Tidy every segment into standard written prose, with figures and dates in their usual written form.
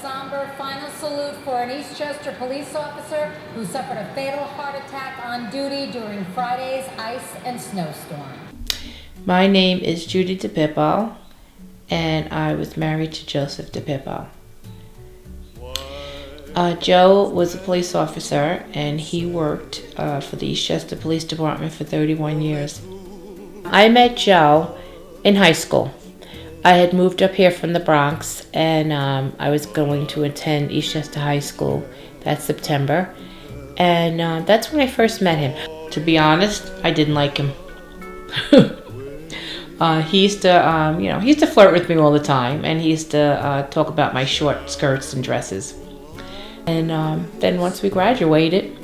somber final salute for an Eastchester police officer who suffered a fatal heart attack on duty during Friday's ice and snowstorm. My name is Judy DePippo, and I was married to Joseph DePippo. Joe was a police officer, and he worked for the Eastchester Police Department for 31 years. I met Joe in high school. I had moved up here from the Bronx, and I was going to attend Eastchester High School that September, and that's when I first met him. To be honest, I didn't like him. He used to flirt with me all the time, and he used to talk about my short skirts and dresses. And then once we graduated,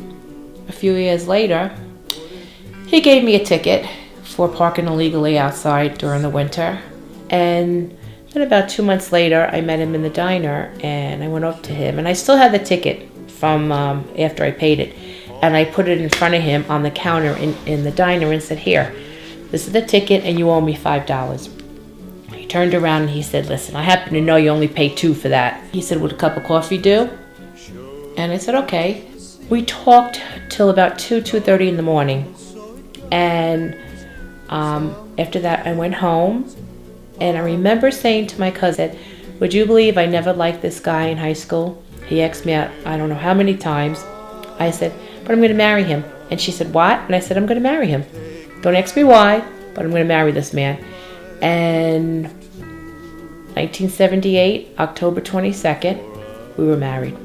a few years later, he gave me a ticket for parking illegally outside during the winter. And then about 2 months later, I met him in the diner, and I went up to him, and I still had the ticket from after I paid it, and I put it in front of him on the counter in the diner and said, "Here, this is the ticket, and you owe me $5. He turned around and he said, "Listen, I happen to know you only paid $2 for that." He said, "Would a cup of coffee do?" And I said, "Okay." We talked till about 2:30 in the morning. And after that, I went home. And I remember saying to my cousin, "Would you believe I never liked this guy in high school? He asked me out I don't know how many times." I said, "But I'm going to marry him." And she said, "What?" And I said, "I'm going to marry him. Don't ask me why, but I'm going to marry this man." And 1978, October 22nd, we were married.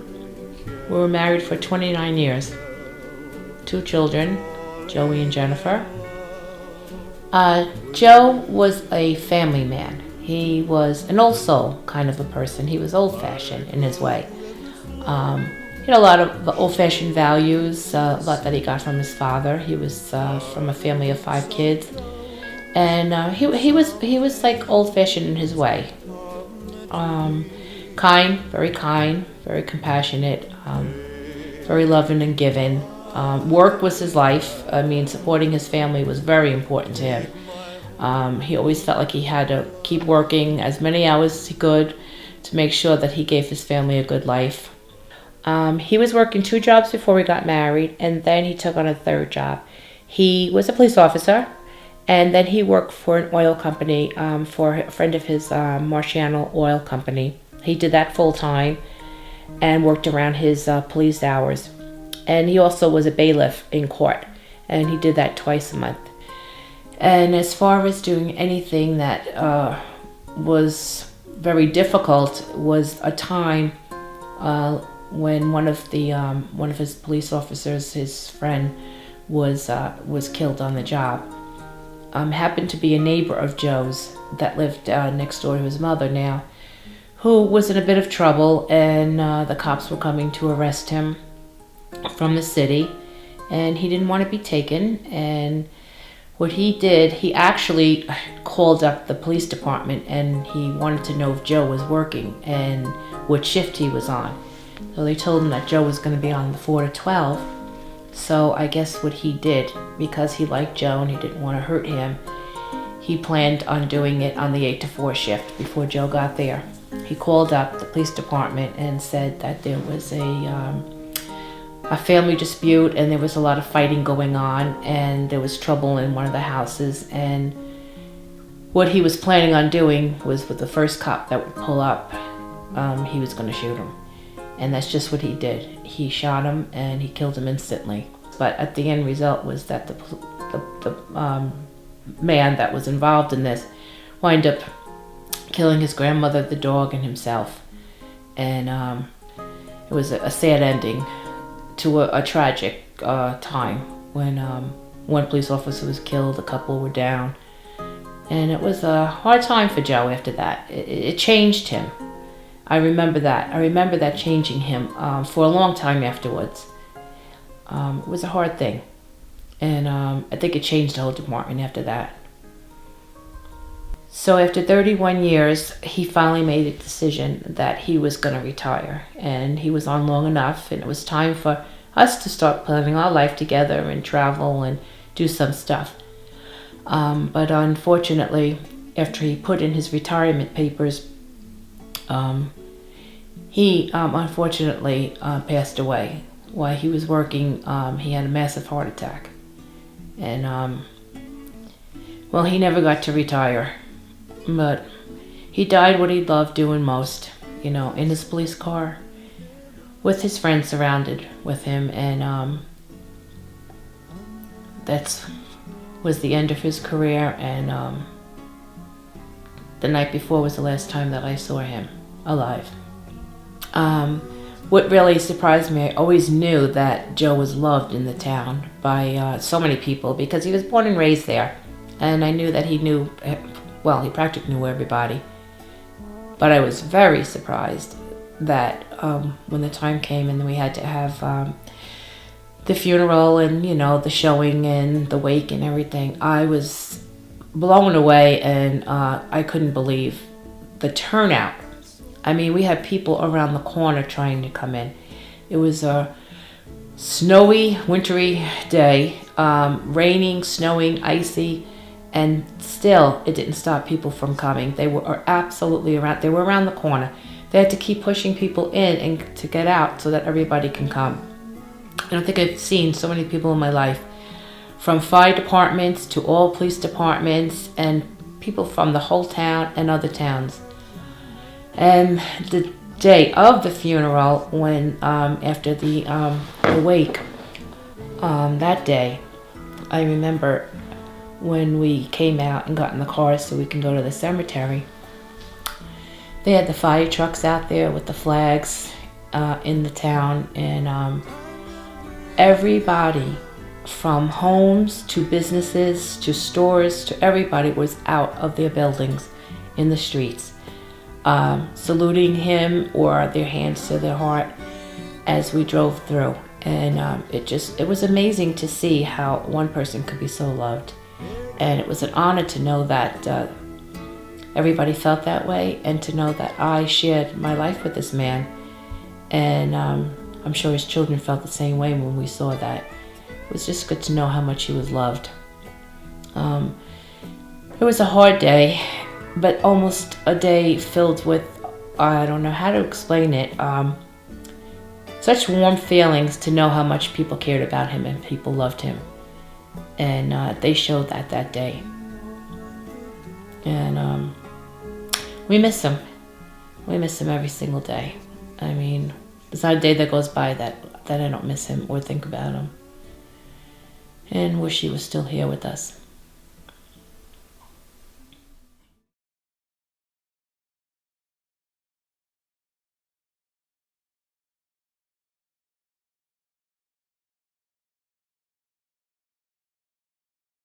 We were married for 29 years. 2 children, Joey and Jennifer. Joe was a family man. He was an old soul kind of a person. He was old-fashioned in his way. He had a lot of old-fashioned values, a lot that he got from his father. He was from a family of 5 kids. And he was like old-fashioned in his way. Kind, very compassionate, very loving and giving. Work was his life. I mean, supporting his family was very important to him. He always felt like he had to keep working as many hours as he could to make sure that he gave his family a good life. He was working 2 jobs before we got married, and then he took on a 3rd job. He was a police officer, and then he worked for an oil company, for a friend of his, Marciano Oil Company. He did that full time and worked around his police hours. And he also was a bailiff in court, and he did that twice a month. And as far as doing anything that was very difficult was a time when one of his police officers, his friend, was killed on the job. Happened to be a neighbor of Joe's that lived next door to his mother now, who was in a bit of trouble, and the cops were coming to arrest him from the city, and he didn't want to be taken. And what he did, he actually called up the police department, and he wanted to know if Joe was working and what shift he was on. So they told him that Joe was going to be on the 4 to 12. So I guess what he did, because he liked Joe and he didn't want to hurt him, he planned on doing it on the 8 to 4 shift before Joe got there. He called up the police department and said that there was a family dispute, and there was a lot of fighting going on, and there was trouble in one of the houses. And what he was planning on doing was, with the first cop that would pull up, he was going to shoot him. And that's just what he did. He shot him, and he killed him instantly. But at the end result was that the man that was involved in this wound up killing his grandmother, the dog, and himself. And it was a sad ending to a tragic time when one police officer was killed, a couple were down. And it was a hard time for Joe after that. It changed him. I remember that. I remember that changing him for a long time afterwards. It was a hard thing. And I think it changed the whole department after that. So after 31 years, he finally made a decision that he was going to retire. And he was on long enough, and it was time for us to start planning our life together and travel and do some stuff. But unfortunately, after he put in his retirement papers, He unfortunately passed away while he was working. He had a massive heart attack, and well, he never got to retire, but he died what he loved doing most, you know, in his police car with his friends surrounded with him, and that was the end of his career. And the night before was the last time that I saw him alive. What really surprised me, I always knew that Joe was loved in the town by so many people because he was born and raised there. And I knew that he knew, well, he practically knew everybody. But I was very surprised that when the time came and we had to have the funeral and, you know, the showing and the wake and everything, I was blown away, and I couldn't believe the turnout. I mean, we had people around the corner trying to come in. It was a snowy, wintry day, raining, snowing, icy, and still it didn't stop people from coming. They were absolutely around. They were around the corner. They had to keep pushing people in and to get out so that everybody can come. I don't think I've seen so many people in my life, from fire departments to all police departments and people from the whole town and other towns. And the day of the funeral, when after the wake, that day, I remember when we came out and got in the car so we can go to the cemetery. They had the fire trucks out there with the flags in the town, and everybody from homes to businesses to stores to everybody was out of their buildings in the streets, saluting him or their hands to their heart as we drove through. And it was amazing to see how one person could be so loved. And it was an honor to know that everybody felt that way, and to know that I shared my life with this man. And I'm sure his children felt the same way when we saw that. It was just good to know how much he was loved. It was a hard day, but almost a day filled with, I don't know how to explain it, such warm feelings to know how much people cared about him and people loved him. And they showed that day. And we miss him. We miss him every single day. I mean, there's not a day that goes by that I don't miss him or think about him. And wish he was still here with us.